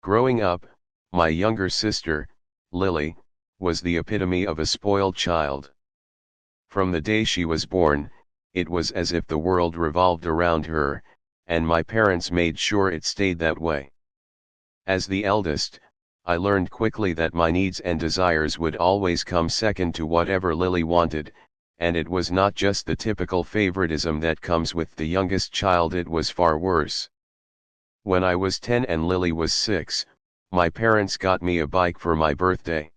Growing up, my younger sister, Lily, was the epitome of a spoiled child. From the day she was born, it was as if the world revolved around her, and my parents made sure it stayed that way. As the eldest, I learned quickly that my needs and desires would always come second to whatever Lily wanted, and it was not just the typical favoritism that comes with the youngest child, it was far worse. When I was 10 and Lily was 6, my parents got me a bike for my birthday.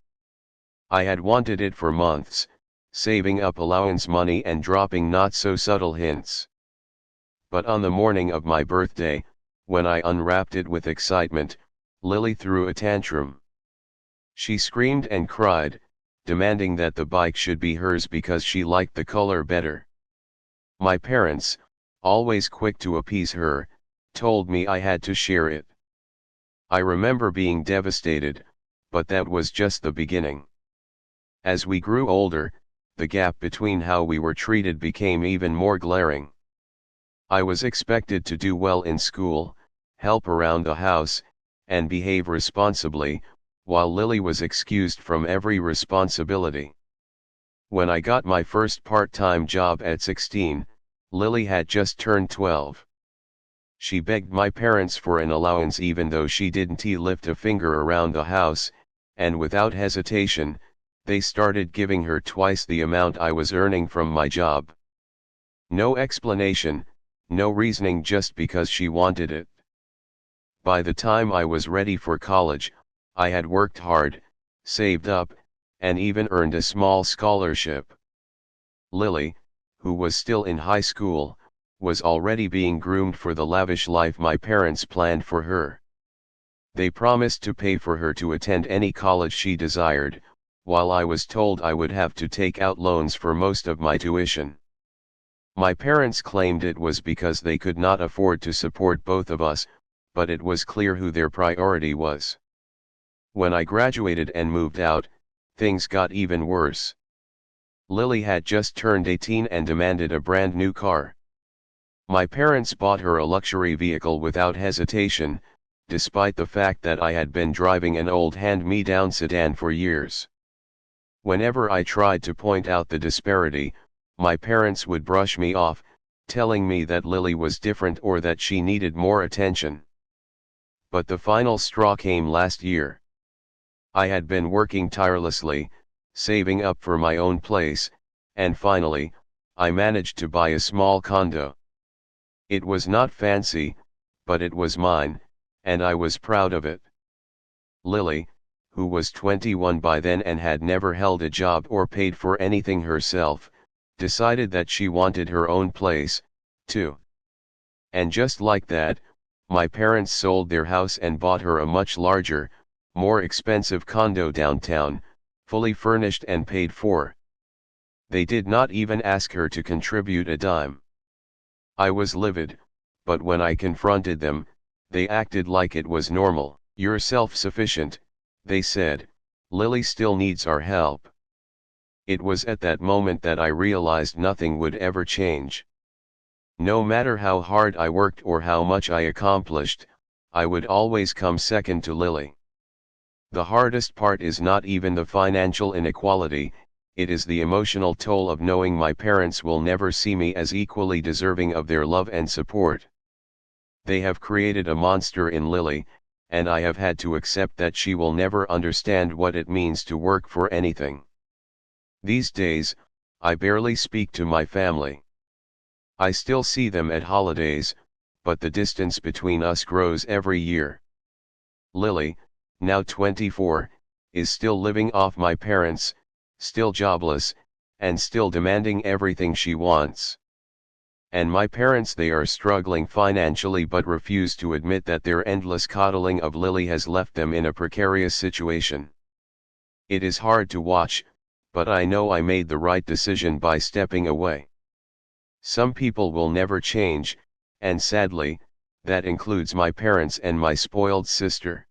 I had wanted it for months, saving up allowance money and dropping not so subtle hints. But on the morning of my birthday, when I unwrapped it with excitement, Lily threw a tantrum. She screamed and cried, demanding that the bike should be hers because she liked the color better. My parents, always quick to appease her, told me I had to share it. I remember being devastated, but that was just the beginning. As we grew older, the gap between how we were treated became even more glaring. I was expected to do well in school, help around the house, and behave responsibly, while Lily was excused from every responsibility. When I got my first part-time job at 16, Lily had just turned 12. She begged my parents for an allowance even though she didn't lift a finger around the house, and without hesitation, they started giving her twice the amount I was earning from my job. No explanation, no reasoning, just because she wanted it. By the time I was ready for college, I had worked hard, saved up, and even earned a small scholarship. Lily, who was still in high school, was already being groomed for the lavish life my parents planned for her. They promised to pay for her to attend any college she desired, while I was told I would have to take out loans for most of my tuition. My parents claimed it was because they could not afford to support both of us, but it was clear who their priority was. When I graduated and moved out, things got even worse. Lily had just turned 18 and demanded a brand new car. My parents bought her a luxury vehicle without hesitation, despite the fact that I had been driving an old hand-me-down sedan for years. Whenever I tried to point out the disparity, my parents would brush me off, telling me that Lily was different or that she needed more attention. But the final straw came last year. I had been working tirelessly, saving up for my own place, and finally, I managed to buy a small condo. It was not fancy, but it was mine, and I was proud of it. Lily, who was 21 by then and had never held a job or paid for anything herself, decided that she wanted her own place, too. And just like that, my parents sold their house and bought her a much larger, more expensive condo downtown, fully furnished and paid for. They did not even ask her to contribute a dime. I was livid, but when I confronted them, they acted like it was normal. "You're self-sufficient," they said, "Lily still needs our help." It was at that moment that I realized nothing would ever change. No matter how hard I worked or how much I accomplished, I would always come second to Lily. The hardest part is not even the financial inequality, it is the emotional toll of knowing my parents will never see me as equally deserving of their love and support. They have created a monster in Lily, and I have had to accept that she will never understand what it means to work for anything. These days, I barely speak to my family. I still see them at holidays, but the distance between us grows every year. Lily, now 24, is still living off my parents, still jobless, and still demanding everything she wants. And my parents, they are struggling financially but refuse to admit that their endless coddling of Lily has left them in a precarious situation. It is hard to watch, but I know I made the right decision by stepping away. Some people will never change, and sadly, that includes my parents and my spoiled sister.